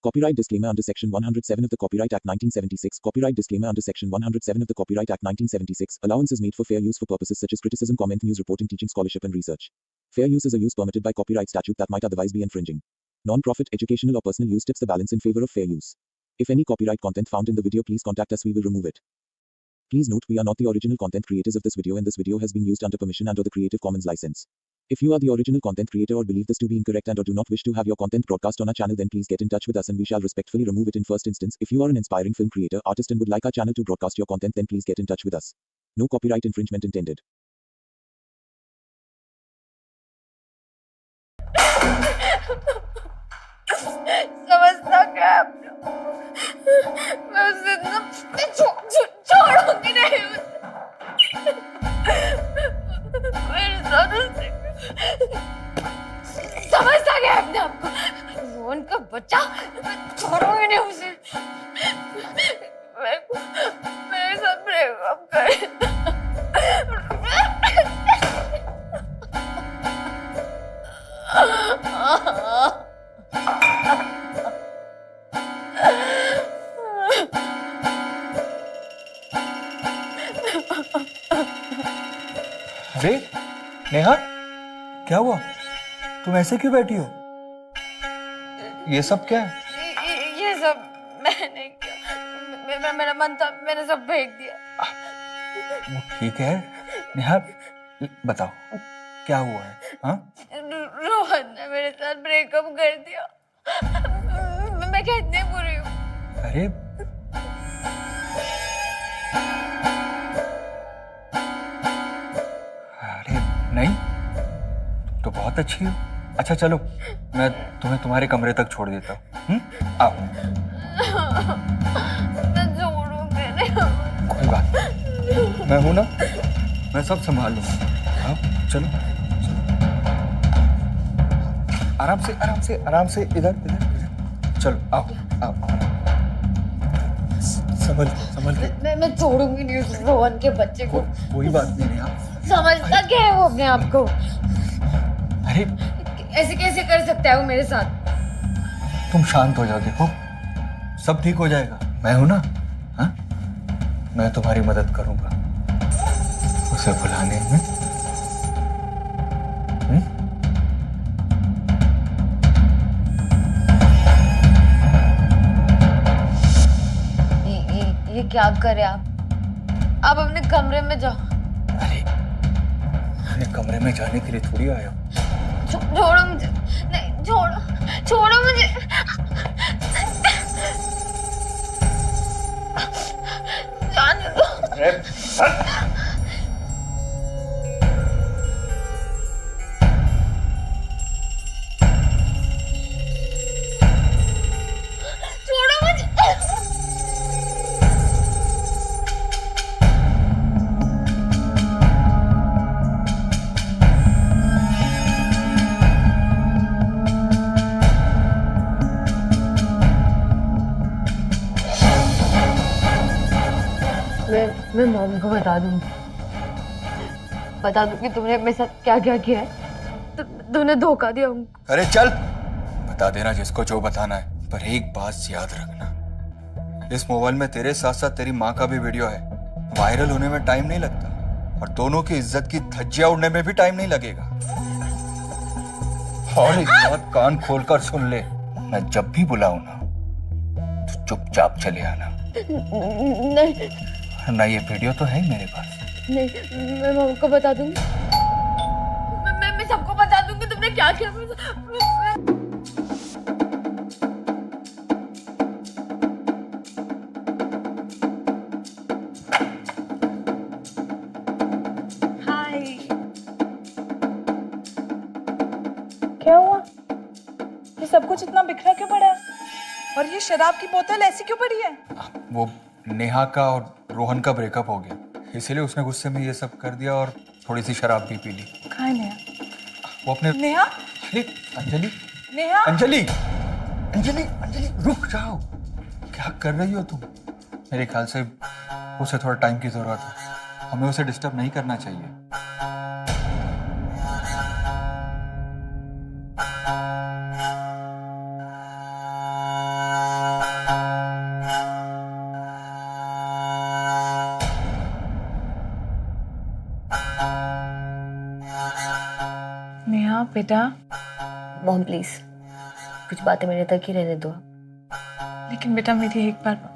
Copyright disclaimer under Section 107 of the Copyright Act 1976. Copyright disclaimer under Section 107 of the Copyright Act 1976. Allowance is made for fair use for purposes such as criticism, comment, news reporting, teaching, scholarship, and research. Fair use is a use permitted by copyright statute that might otherwise be infringing. Non-profit, educational, or personal use tips the balance in favor of fair use. If any copyright content found in the video, please contact us. We will remove it. Please note, we are not the original content creators of this video, and this video has been used under permission under the Creative Commons license. If you are the original content creator or believe this to be incorrect and or do not wish to have your content broadcast on our channel, then please get in touch with us and we shall respectfully remove it in first instance. If you are an inspiring film creator, artist and would like our channel to broadcast your content, then please get in touch with us. No copyright infringement intended. समझता क्या है मैं उसे छोड़ूंगी नहीं मेरे साथ समझता क्या है अपने आप को रोहन का बच्चा मैं छोड़ूंगी नहीं उसे मेरे साथ ब्रेकअप करे अरे नेहा, क्या हुआ? तुम ऐसे क्यों बैठी हो? ये सब क्या है? ये सब मैंने किया। मेरा मन था, मैंने सब फेंक दिया। वो ठीक है नेहा, बताओ क्या हुआ है? हाँ? रोहन ने मेरे साथ ब्रेकअप कर दिया। मैं कितनी बुरी हूँ। अरे नहीं, तो बहुत अच्छी हो। अच्छा चलो, मैं तुम्हें तुम्हारे कमरे तक छोड़ देता हूँ। आओ। मैं छोड़ूंगी नहीं। कोई बात नहीं, मैं हूं ना, मैं सब संभाल लूंगा। आओ चलो, आराम से आराम से आराम से, इधर इधर चलो, आओ आओ, संभल संभल के। मैं छोड़ूंगी नहीं उस रोहन के बच्चे को। कोई बात नहीं यार, समझता क्या है वो अपने आप को? अरे ऐसे कैसे कर सकता है वो मेरे साथ? तुम शांत हो जाओ, देखो सब ठीक हो जाएगा। मैं हूं ना, हाँ? मैं तुम्हारी मदद करूंगा उसे भुलाने में। ये क्या करे आप अपने कमरे में जाओ। अरे अपने कमरे में जाने के लिए थोड़ी आया हूं। छोड़ो मुझे, नहीं छोड़ो मुझे। जाने दो। छोड़ो मुझे। मैं मॉम को बता दूंगी तुमने मेरे साथ क्या क्या किया है। तूने धोखा दिया उनको। अरे चल, बता देना जिसको जो बताना है, पर एक बात याद रखना, इस मोबाइल में तेरे साथ साथ तेरी माँ का भी वीडियो है। वायरल होने में टाइम नहीं लगता और दोनों की इज्जत की धज्जियां उड़ने में भी टाइम नहीं लगेगा। और एक बात कान खोलकर सुन ले, मैं जब भी बुलाऊं ना तो चुपचाप चले आना। नहीं ना, ये वीडियो तो है ही मेरे पास। नहीं, मैं मॉम को बता दूंगी। मैं सबको बता दूंगी तुमने क्या किया। हाय। क्या हुआ? ये सब कुछ इतना बिखरा क्यों पड़ा है? और ये शराब की बोतल ऐसी क्यों पड़ी है? वो नेहा का और रोहन का ब्रेकअप हो गया, इसीलिए उसने गुस्से में ये सब कर दिया और थोड़ी सी शराब भी पी ली। कहाँ है नेहा? वो अपने नेहा? अरे अंजलि, नेहा? अंजलि, अंजलि, अंजलि, रुक जाओ। क्या कर रही हो तुम? मेरे ख्याल से उसे थोड़ा टाइम की जरूरत है, हमें उसे डिस्टर्ब नहीं करना चाहिए। बेटा। मॉम प्लीज कुछ बातें मेरे तक ही रहने दो। लेकिन बेटा मेरी एक बार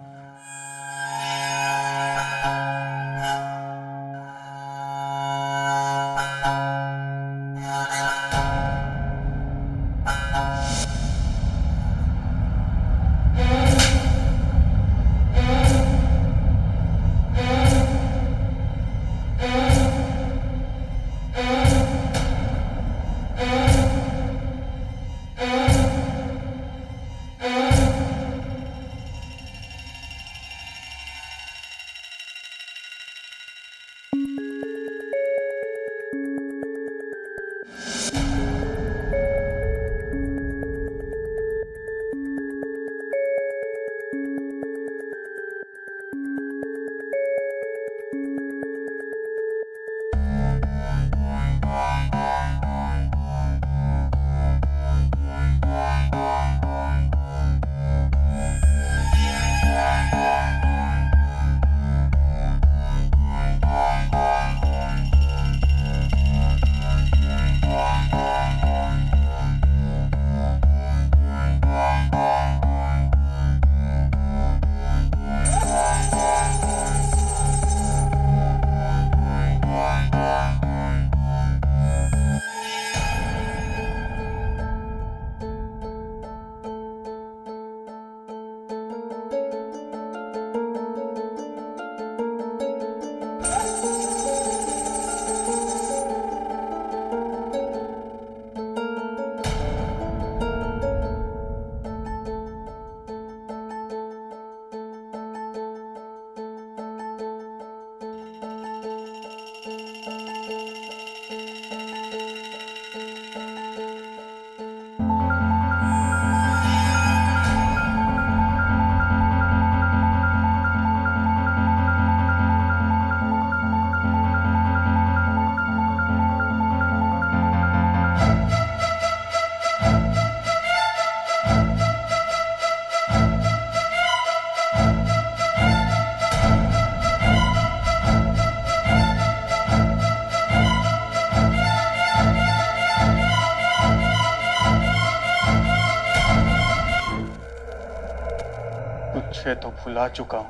तुझे तो भुला चुका हूं,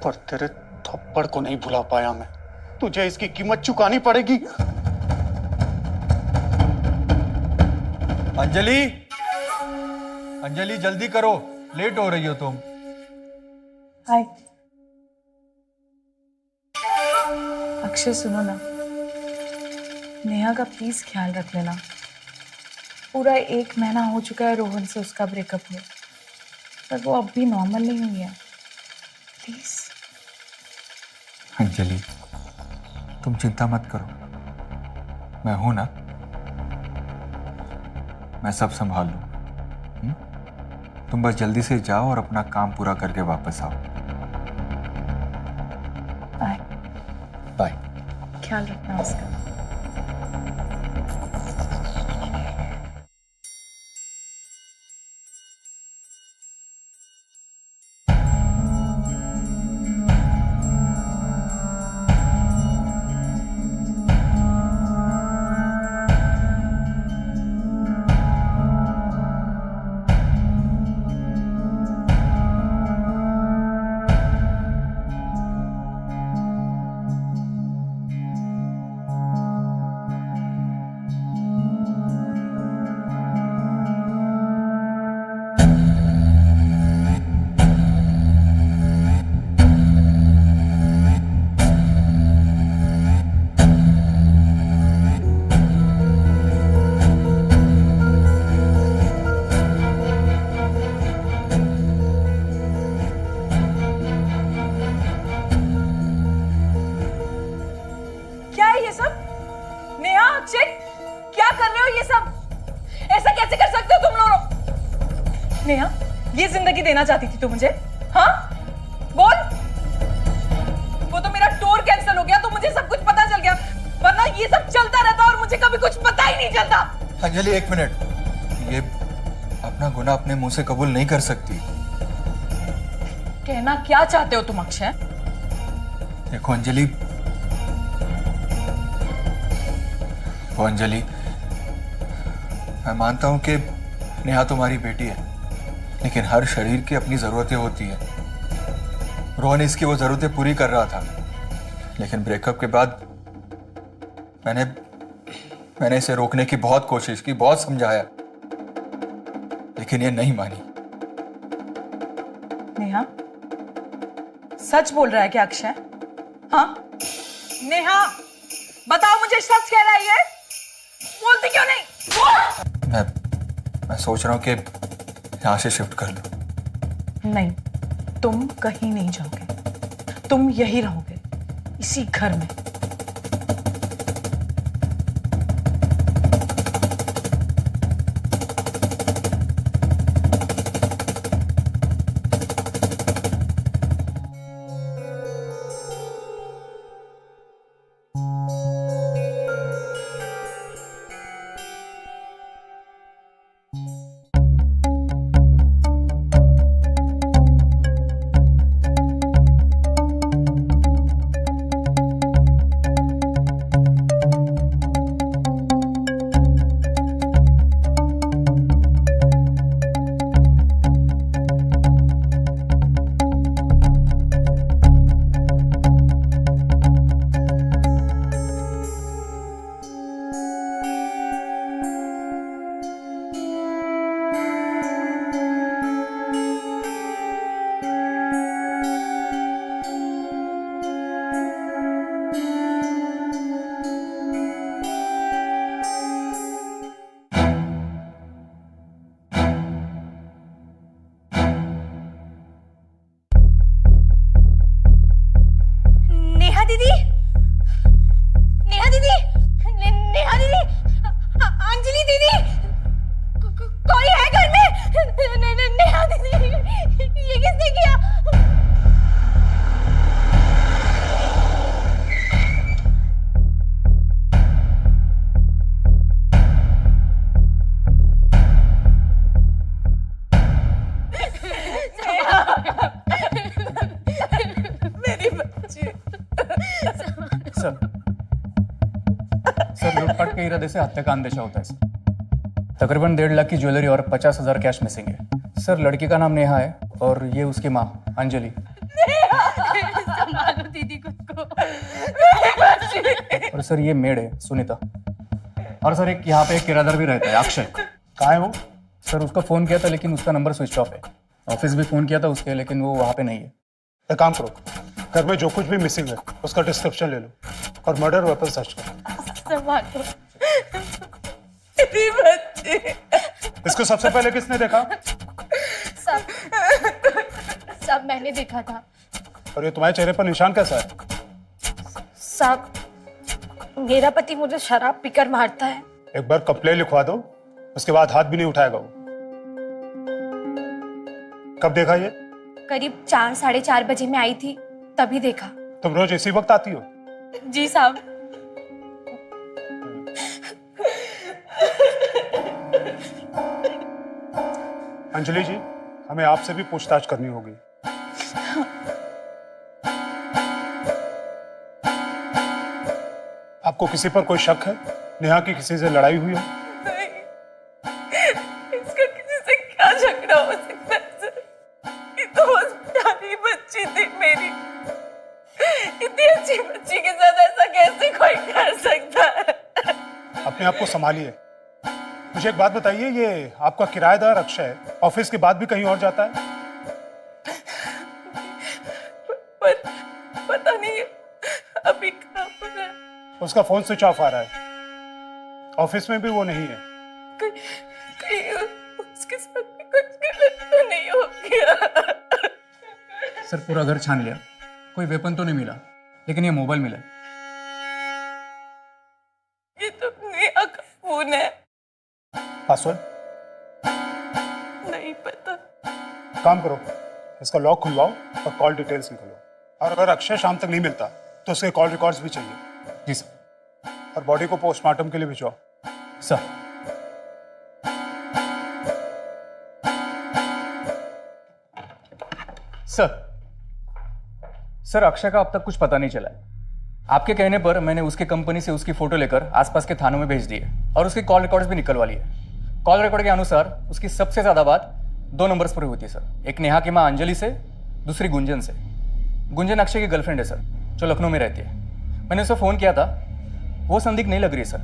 पर तेरे थप्पड़ को नहीं भुला पाया मैं। तुझे इसकी कीमत चुकानी पड़ेगी। अंजलि, अंजलि जल्दी करो, लेट हो रही हो तुम। हाय अक्षय, सुनो ना, नेहा का प्लीज ख्याल रख लेना। पूरा 1 महीना हो चुका है रोहन से उसका ब्रेकअप हुआ, पर वो अब भी नॉर्मल नहीं हुई है। प्लीज अंजलि, तुम चिंता मत करो, मैं हूं ना, मैं सब संभाल लूं। तुम बस जल्दी से जाओ और अपना काम पूरा करके वापस आओ। बाय। बाय। ख्याल रखना उसका। क्या कर रहे हो ये सब? ऐसा कैसे कर सकते हो तुम लोग? नेहा, ये जिंदगी देना चाहती थी तू मुझे? हाँ बोल। वो तो मेरा टूर कैंसिल हो गया तो मुझे सब कुछ पता चल गया, वरना ये सब चलता रहता और मुझे कभी कुछ पता ही नहीं चलता। अंजलि एक मिनट, ये अपना गुनाह अपने मुंह से कबूल नहीं कर सकती। कहना क्या चाहते हो तुम अक्षय? देखो अंजलि, मैं मानता हूं कि नेहा तुम्हारी बेटी है, लेकिन हर शरीर की अपनी जरूरतें होती है। रोहन इसकी वो जरूरतें पूरी कर रहा था, लेकिन ब्रेकअप के बाद मैंने इसे रोकने की बहुत कोशिश की, बहुत समझाया, लेकिन ये नहीं मानी। नेहा, सच बोल रहा है क्या अक्षय? हाँ नेहा, बताओ मुझे, सच कह रहा है ये? बोलती क्यों नहीं? मैं सोच रहा हूं कि यहां से शिफ्ट कर लूं। नहीं, तुम कहीं नहीं जाओगे, तुम यही रहोगे, इसी घर में। सर लूटपाट के इरादे से हत्या का अंदेशा होता है सर। तकरीबन 1.5 लाख की ज्वेलरी और 50,000 कैश मिसिंग है सर। लड़की का नाम नेहा है और ये उसकी माँ अंजलि। संभालो दीदी खुद को। और सर ये मेड है सुनीता। और सर एक यहाँ पे एक किराएदार भी रहता है अक्षय। कहाँ है वो? सर उसका फोन किया था लेकिन उसका नंबर स्विच ऑफ है। ऑफिस भी फोन किया था उसके, लेकिन वो वहाँ पे नहीं है। एक काम करो, घर में जो कुछ भी मिसिंग है उसका डिस्क्रिप्शन ले लो और मर्डर वेपन सर्च करो। संभालो मेरी बच्ची। इसको सबसे पहले किसने देखा? सब मैंने देखा था। और ये तुम्हारे चेहरे पर निशान कैसा है? साहब, मेरा पति मुझे शराब पीकर मारता है। एक बार कंप्लेन लिखवा दो, उसके बाद हाथ भी नहीं उठाएगा वो। कब देखा ये? करीब 4 साढ़े 4 बजे में आई थी, तभी देखा। तुम रोज इसी वक्त आती हो? जी साहब। अंजलि जी, हमें आपसे भी पूछताछ करनी होगी। आपको किसी पर कोई शक है? नेहा की किसी से लड़ाई हुई हो? नहीं, इसका किसी से क्या झगड़ा हो सकता है सर? ये तो बस प्यारी बच्ची थी मेरी। इतनी अच्छी बच्ची के साथ ऐसा कैसे कोई कर सकता है? अपने आप को संभालिए। मुझे एक बात बताइए, ये आपका किराएदार अक्षय ऑफिस के बाद भी कहीं और जाता है? पर पता नहीं अभी कहाँ पर है। उसका फोन स्विच ऑफ आ रहा है। ऑफिस में भी वो नहीं है। कहीं उसके साथ भी कुछ गलत तो नहीं हो गया? सर पूरा घर छान लिया, कोई वेपन तो नहीं मिला, लेकिन ये मोबाइल मिला। ये तो नेहा का फोन है। पासवर्ड? नहीं पता। काम करो, इसका लॉक खुलवाओ और कॉल डिटेल्स निकालो। और अगर अक्षय शाम तक नहीं मिलता तो उसके कॉल रिकॉर्ड्स भी चाहिए। जी सर। और बॉडी को पोस्टमार्टम के लिए भिजवाओ। सर सर अक्षय का अब तक कुछ पता नहीं चला है। आपके कहने पर मैंने उसके कंपनी से उसकी फोटो लेकर आसपास के थानों में भेज दी है और उसके कॉल रिकॉर्ड्स भी निकलवा लिए। कॉल रिकॉर्ड के अनुसार उसकी सबसे ज्यादा बात 2 नंबर्स पर हुई थी सर। एक नेहा की माँ अंजलि से, दूसरी गुंजन से। गुंजन अक्षय की गर्लफ्रेंड है सर, जो लखनऊ में रहती है। मैंने उसे फ़ोन किया था, वो संदिग्ध नहीं लग रही सर,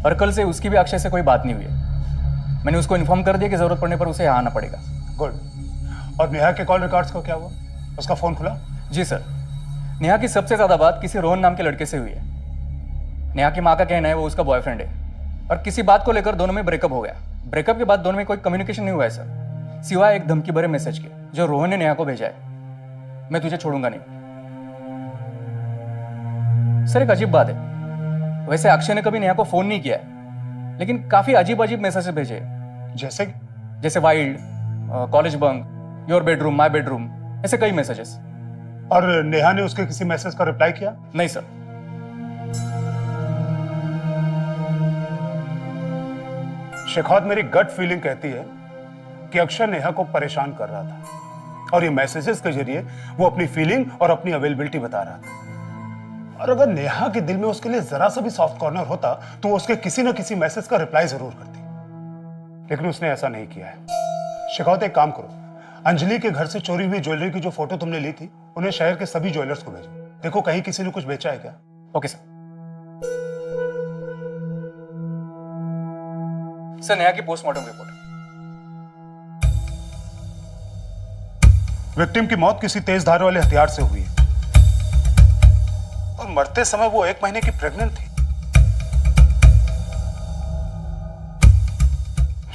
और कल से उसकी भी अक्षय से कोई बात नहीं हुई है। मैंने उसको इन्फॉर्म कर दिया कि ज़रूरत पड़ने पर उसे यहाँ आना पड़ेगा। गुड। और नेहा के कॉल रिकॉर्ड्स को क्या हुआ? उसका फ़ोन खुला? जी सर, नेहा की सबसे ज़्यादा बात किसी रोहन नाम के लड़के से हुई है। नेहा की माँ का कहना है वो उसका बॉयफ्रेंड है, और किसी बात को लेकर दोनों में ब्रेकअप हो गया। ब्रेकअप के बाद दोनों में कोई कम्युनिकेशन नहीं हुआ है सर, सिवाय एक धमकी भरे मैसेज के जो रोहन ने नेहा को भेजा है, मैं तुझे छोड़ूंगा नहीं। सर एक अजीब बात है, वैसे अक्षय ने कभी नेहा को फोन नहीं किया है, लेकिन काफी अजीब अजीब मैसेज भेजे। जैसे wild, college bunk, your bedroom, my bedroom, ऐसे कई मैसेजेस। और नेहा ने उसके किसी मैसेज का रिप्लाई किया? नहीं सर। शेखौत, मेरी गट फीलिंग कहती है कि अक्षय नेहा को परेशान कर रहा था, और ये मैसेजेस के जरिए वो अपनी फीलिंग और अपनी अवेलेबिलिटी बता रहा था। और अगर नेहा के दिल में उसके लिए जरा सा भी सॉफ्ट कॉर्नर होता तो वो उसके किसी न किसी मैसेज का रिप्लाई जरूर करती, लेकिन उसने ऐसा नहीं किया है। शेखौत, एक काम करो, अंजलि के घर से चोरी हुई ज्वेलरी की जो फोटो तुमने ली थी उन्हें शहर के सभी ज्वेलर्स को भेजो। देखो कहीं किसी ने कुछ बेचा है क्या। Okay sir. सर नेहा की पोस्टमार्टम रिपोर्ट। विक्टिम की मौत किसी तेज धार वाले हथियार से हुई है, और मरते समय वो 1 महीने की प्रेग्नेंट थी।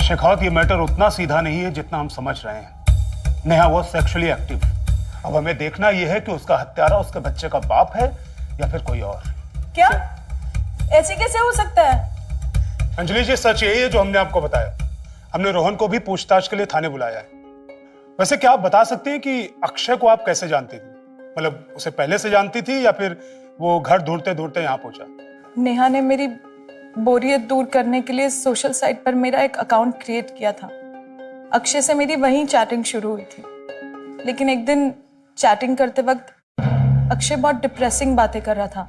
शेखौत, ये मैटर उतना सीधा नहीं है जितना हम समझ रहे हैं। नेहा वो सेक्सुअली एक्टिव। अब हमें देखना यह है कि उसका हत्यारा उसके बच्चे का बाप है या फिर कोई और। क्या? ऐसे कैसे हो सकता है? अंजलि जी, सच यही है जो हमने आपको बताया। हमने रोहन को भी पूछताछ के लिए थाने बुलाया है। वैसे क्या आप बता सकते हैं कि अक्षय को आप कैसे जानती थी? मतलब उसे पहले से जानती थी या फिर वो घर ढूंढते ढूंढते यहाँ पहुंचा? नेहा ने मेरी बोरियत दूर करने के लिए सोशल साइट पर मेरा एक अकाउंट क्रिएट किया था। अक्षय से मेरी वहीं चैटिंग शुरू हुई थी, लेकिन एक दिन चैटिंग करते वक्त अक्षय बहुत डिप्रेसिंग बातें कर रहा था।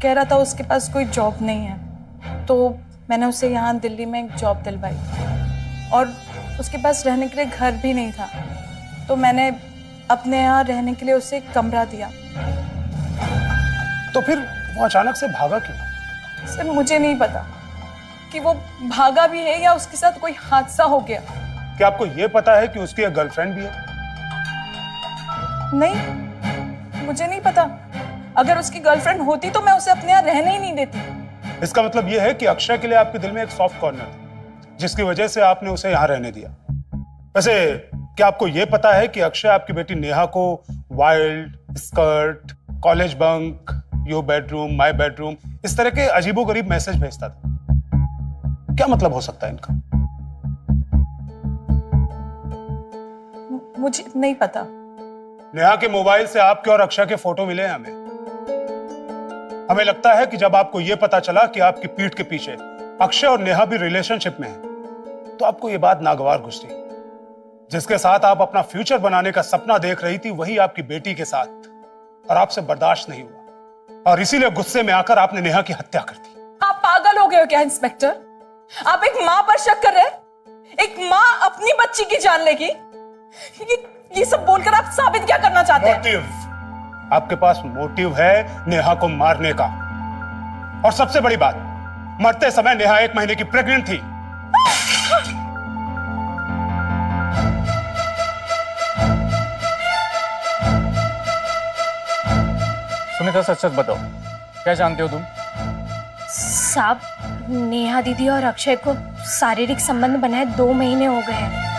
कह रहा था उसके पास कोई जॉब नहीं है, तो मैंने उसे यहाँ दिल्ली में एक जॉब दिलवाई, और उसके पास रहने के लिए घर भी नहीं था, तो मैंने अपने यहाँ रहने के लिए उसे एक कमरा दिया। तो फिर वो अचानक से भागा क्यों? सर मुझे नहीं पता कि वो भागा भी है या उसके साथ कोई हादसा हो गया। क्या आपको ये पता है कि उसकी एक गर्लफ्रेंड भी है? नहीं, मुझे नहीं पता। अगर उसकी गर्लफ्रेंड होती तो मैं उसे अपने यहाँ रहने ही नहीं देती। इसका मतलब यह है कि अक्षय के लिए आपके दिल में एक सॉफ्ट कॉर्नर था, जिसकी वजह से आपने उसे यहाँ रहने दिया। वैसे क्या आपको यह पता है कि अक्षय आपकी बेटी नेहा को wild, skirt, college bunk, your bedroom, my bedroom, इस तरह के अजीबोगरीब मैसेज भेजता था? क्या मतलब हो सकता है इनका? मुझे नहीं पता। नेहा के मोबाइल से आपके और अक्षय के फोटो मिले हैं हमें लगता है कि जब आपको यह पता चला कि आपकी पीठ के पीछे अक्षय और नेहा भी रिलेशनशिप में हैं, तो आपको यह बात नागवार गुजरी। जिसके साथ आप अपना फ्यूचर बनाने का सपना देख रही थी, वही आपकी बेटी के साथ, और आपसे बर्दाश्त नहीं हुआ, और इसीलिए गुस्से में आकर आपने नेहा की हत्या कर दी। आप पागल हो गए हो क्या इंस्पेक्टर? आप एक माँ पर शक कर रहे हैं? एक माँ अपनी बच्ची की जान लेगी? ये सब बोलकर आप साबित क्या करना चाहते हैं? मोटिव। आपके पास मोटिव है नेहा को मारने का, और सबसे बड़ी बात, मरते समय नेहा 1 महीने की प्रेग्नेंट थी। सुनीता, सच सच बताओ, क्या जानते हो तुम? साहब, नेहा दीदी और अक्षय को शारीरिक संबंध बनाए 2 महीने हो गए हैं।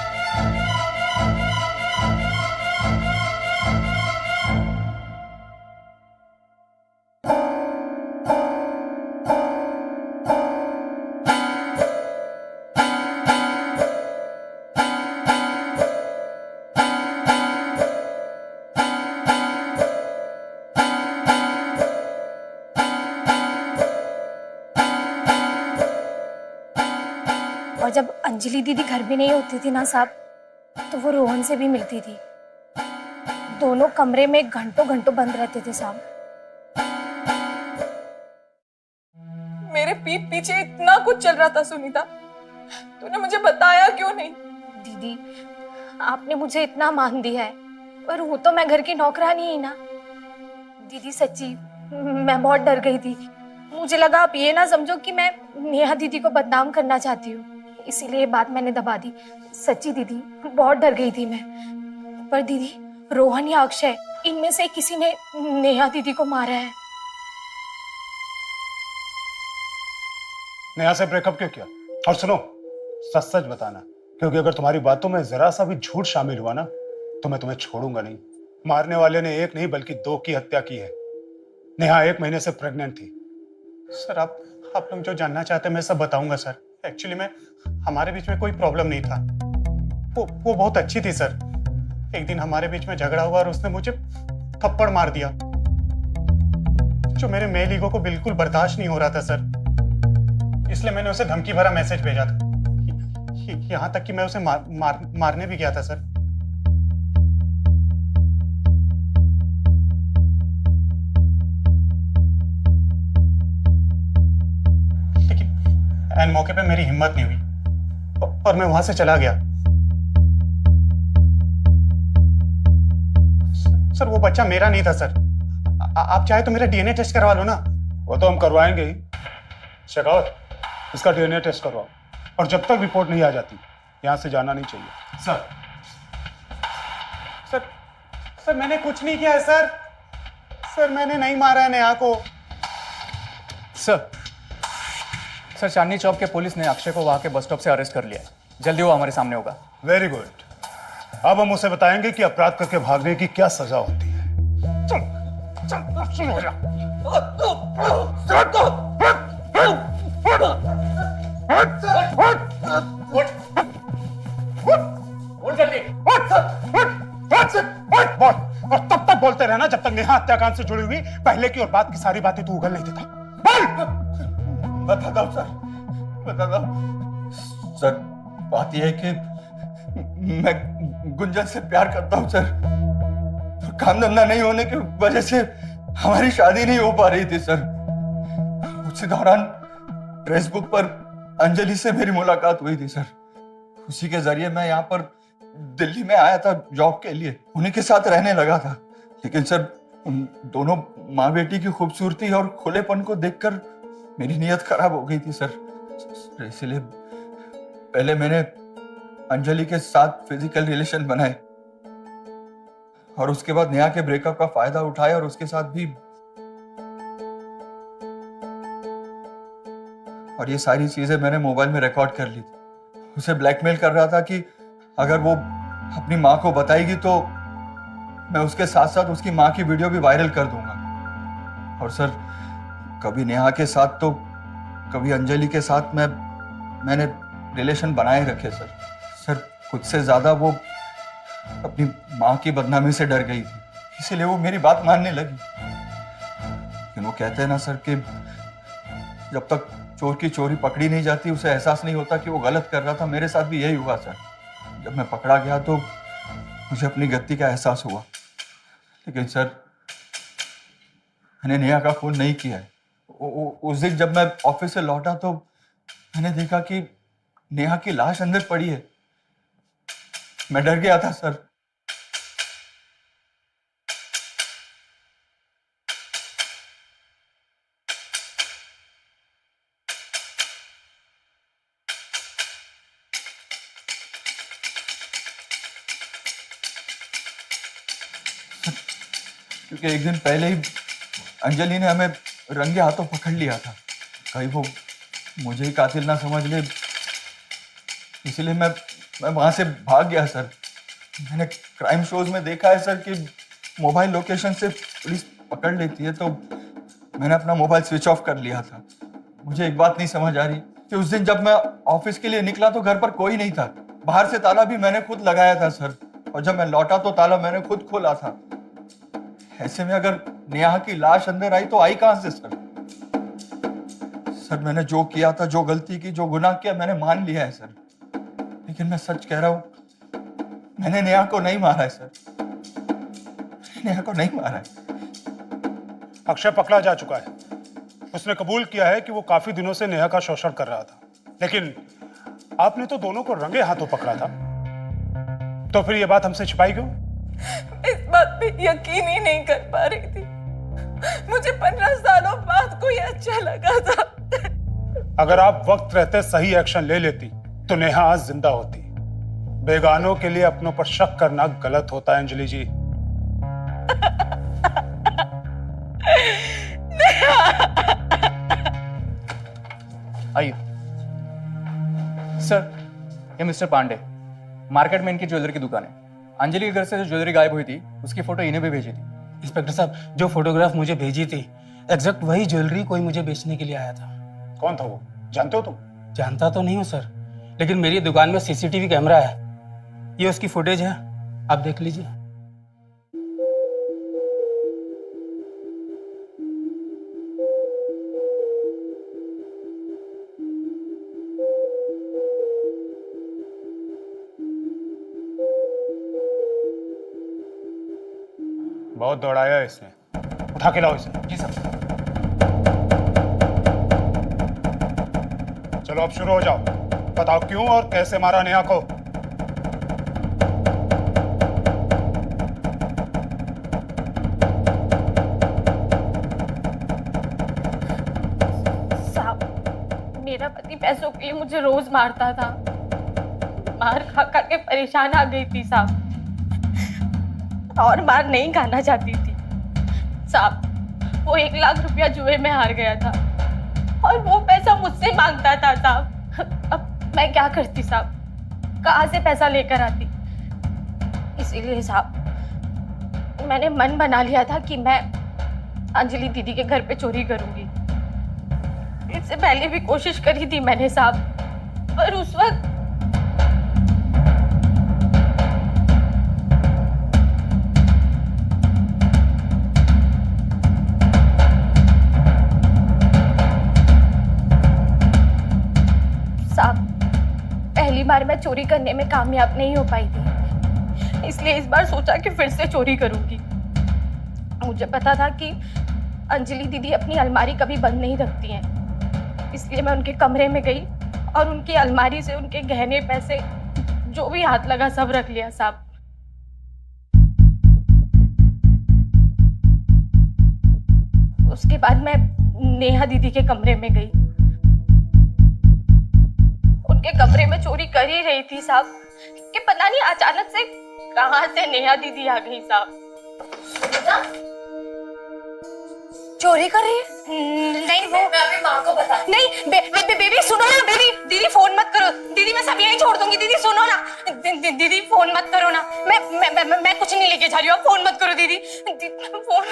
और जब अंजलि दीदी घर भी नहीं होती थी ना साहब, तो वो रोहन से भी मिलती थी। दोनों कमरे में घंटों घंटों बंद रहते थे साहब। मेरे पीठ पीछे इतना कुछ चल रहा था सुनीता, तूने मुझे बताया क्यों नहीं? दीदी, आपने मुझे इतना मान दिया है, पर वो तो मैं घर की नौकरानी ही ना। दीदी सच्ची मैं बहुत डर गई थी। मुझे लगा आप ये ना समझो कि मैं नेहा दीदी को बदनाम करना चाहती हूँ, इसीलिए ये बात मैंने दबा दी। सच्ची दीदी बहुत डर गई थी मैं। पर दीदी, रोहन या अक्षय, इनमें से किसी ने नेहा दीदी को मारा है। नेहा से ब्रेकअप क्यों किया? और सुनो, सच सच बताना, क्योंकि अगर तुम्हारी बातों में जरा सा भी झूठ शामिल हुआ ना तो मैं तुम्हें छोड़ूंगा नहीं। मारने वाले ने एक नहीं बल्कि 2 की हत्या की है। नेहा 1 महीने से प्रेग्नेंट थी। सर आप लोग जो जानना चाहते हैं मैं सब बताऊंगा सर। एक्चुअली मैं हमारे बीच में कोई प्रॉब्लम नहीं था। वो बहुत अच्छी थी सर। एक दिन हमारे बीच में झगड़ा हुआ और उसने मुझे थप्पड़ मार दिया, जो मेरे मेल ईगो को बिल्कुल बर्दाश्त नहीं हो रहा था सर। इसलिए मैंने उसे धमकी भरा मैसेज भेजा था, यहाँ तक कि मैं उसे मारने भी गया था सर। लेकिन एन मौके पे मेरी हिम्मत नहीं हुई और मैं वहां से चला गया। सर वो बच्चा मेरा नहीं था सर। आप चाहे तो मेरा डीएनए टेस्ट करवा लो ना। वो तो हम करवाएंगे ही। शेखावत, इसका डीएनए टेस्ट करवाओ, और जब तक रिपोर्ट नहीं आ जाती यहां से जाना नहीं चाहिए। सर सर सर मैंने कुछ नहीं किया है सर। सर मैंने नहीं मारा है नेहा को। सर चांदनी चौक के पुलिस ने अक्षय को वहां के बस स्टॉप से अरेस्ट कर लिया है। जल्दी वो हमारे सामने होगा। Very good. अब हम उसे बताएंगे कि अपराध करके भागने की क्या सजा होती है। चल चल सुनो जा। और तब तक बोलते रहना जब तक नेहा हत्याकांड से जुड़ी हुई पहले की और बाद की सारी बातें तू उगल नहीं देता। बताता हूँ सर, बताता हूँ सर। बात यह है कि मैं गुंजन से प्यार करता हूँ सर। काम धंधा नहीं होने की वजह से हमारी शादी नहीं हो पा रही थी सर। उसी दौरान फेसबुक पर अंजलि से मेरी मुलाकात हुई थी सर। उसी के जरिए मैं यहाँ पर दिल्ली में आया था जॉब के लिए, उन्हीं के साथ रहने लगा था। लेकिन सर उन दोनों माँ बेटी की खूबसूरती और खुलेपन को देखकर मेरी नीयत खराब हो गई थी सर। इसलिए पहले मैंने अंजलि के साथ फिजिकल रिलेशन बनाए और उसके बाद नेहा के ब्रेकअप का फायदा उठाया और उसके साथ भी। और ये सारी चीजें मैंने मोबाइल में रिकॉर्ड कर ली थी। उसे ब्लैकमेल कर रहा था कि अगर वो अपनी माँ को बताएगी तो मैं उसके साथ साथ उसकी माँ की वीडियो भी वायरल कर दूंगा। और सर कभी नेहा के साथ तो कभी अंजलि के साथ मैंने रिलेशन बनाए रखे सर। सर खुद से ज्यादा वो अपनी माँ की बदनामी से डर गई थी, इसीलिए वो मेरी बात मानने लगी। लेकिन वो कहते हैं ना सर कि जब तक चोर की चोरी पकड़ी नहीं जाती उसे एहसास नहीं होता कि वो गलत कर रहा था। मेरे साथ भी यही हुआ सर। जब मैं पकड़ा गया तो मुझे अपनी गलती का एहसास हुआ। लेकिन सर मैंने नेहा का खून नहीं किया है। उस दिन जब मैं ऑफिस से लौटा तो मैंने देखा कि नेहा की लाश अंदर पड़ी है। मैं डर गया था सर। क्योंकि एक दिन पहले ही अंजलि ने हमें रंगे हाथों पकड़ लिया था। कहीं वो मुझे ही कातिल ना समझ ले, इसलिए मैं वहां से भाग गया सर। मैंने क्राइम शोज में देखा है सर कि मोबाइल लोकेशन से पुलिस पकड़ लेती है, तो मैंने अपना मोबाइल स्विच ऑफ कर लिया था। मुझे एक बात नहीं समझ आ रही कि उस दिन जब मैं ऑफिस के लिए निकला तो घर पर कोई नहीं था। बाहर से ताला भी मैंने खुद लगाया था सर, और जब मैं लौटा तो ताला मैंने खुद खोला था। ऐसे में अगर नेहा की लाश अंदर आई तो आई कहां से सर? सर मैंने जो किया था, जो गलती की, जो गुनाह किया, मैंने मान लिया है सर। लेकिन मैं सच कह रहा हूं, मैंने नेहा को नहीं मारा है सर। नेहा को नहीं मारा है। अक्षय पकड़ा जा चुका है। उसने कबूल किया है कि वो काफी दिनों से नेहा का शोषण कर रहा था, लेकिन आपने तो दोनों को रंगे हाथों पकड़ा था, तो फिर ये बात हमसे छिपाई क्यों? इस बात पे यकीन ही नहीं कर पा रही थी। मुझे 15 सालों बाद कोई अच्छा लगा था। अगर आप वक्त रहते सही एक्शन ले लेती तो नेहा आज जिंदा होती। बेगानों के लिए अपनों पर शक करना गलत होता है अंजलि जी। आइए सर, ये मिस्टर पांडे, मार्केट में इनकी ज्वेलरी की दुकान है। अंजलि के घर से जो ज्वेलरी गायब हुई थी उसकी फोटो इन्हें भी भेजी थी। इंस्पेक्टर साहब, जो फोटोग्राफ मुझे भेजी थी एग्जैक्ट वही ज्वेलरी कोई मुझे बेचने के लिए आया था। कौन था वो, जानते हो तुम? जानता तो नहीं हूँ सर, लेकिन मेरी दुकान में सीसीटीवी कैमरा है, ये उसकी फुटेज है, आप देख लीजिए। बहुत दौड़ाया है इसने, उठा के लाओ इसे। जी सर। चलो अब शुरू हो जाओ, बताओ क्यों और कैसे मारा नेहा को। साहब, मेरा पति पैसों के लिए मुझे रोज मारता था। मार खा खा के परेशान आ गई थी साहब, और मार नहीं खाना चाहती थी साहब। वो 1 लाख रुपया जुए में हार गया था और वो पैसा मुझसे मांगता था साहब। अब मैं क्या करती साहब, कहाँ से पैसा लेकर आती? इसीलिए साहब मैंने मन बना लिया था कि मैं अंजलि दीदी के घर पे चोरी करूंगी। इससे पहले भी कोशिश करी थी मैंने साहब, पर उस वक्त पहली बार मैं चोरी करने में कामयाब नहीं हो पाई थी, इसलिए इस बार सोचा कि फिर से चोरी करूंगी। मुझे पता था कि अंजलि दीदी अपनी अलमारी कभी बंद नहीं रखती हैं, इसलिए मैं उनके कमरे में गई और उनकी अलमारी से उनके गहने, पैसे, जो भी हाथ लगा सब रख लिया साहब। उसके बाद मैं नेहा दीदी के कमरे में गई। उनके कमरे में चोरी कर ही रही थी साहब कि पता नहीं अचानक से कहां से नेहा दीदी आ गई साहब। चोरी कर रही है? नहीं, वो मैं अपनी माँ को बता। नहीं बेबी सुनो ना, बेबी दीदी फोन मत करो। दीदी मैं सब यहीं छोड़ दूंगी। दीदी सुनो ना, दीदी फोन मत करो ना। मैं कुछ नहीं लेके जा रही हूँ, आप फोन मत करो दीदी। फोन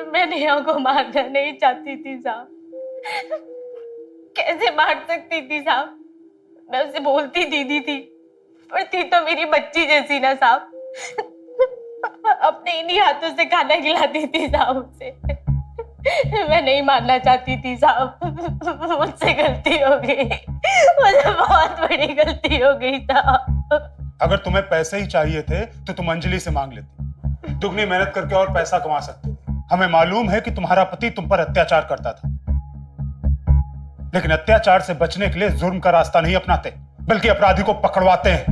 मैं नेहा को मारना नहीं चाहती थी साहब। कैसे मार सकती थी साहब? मैं उसे बोलती दीदी थी, पर थी तो मेरी बच्ची जैसी ना साहब। अपने इन्हीं हाथों से खाना खिलाती थी साहब उसे। मैं नहीं मारना चाहती थी साहब, मुझसे गलती हो गई, मुझे बहुत बड़ी गलती हो गई साहब। अगर तुम्हें पैसे ही चाहिए थे तो तुम अंजलि से मांग लेती, दुगनी मेहनत करके और पैसा कमा सकते हो। हमें मालूम है कि तुम्हारा पति तुम पर अत्याचार करता था, लेकिन अत्याचार से बचने के लिए जुर्म का रास्ता नहीं अपनाते, बल्कि अपराधी को पकड़वाते हैं।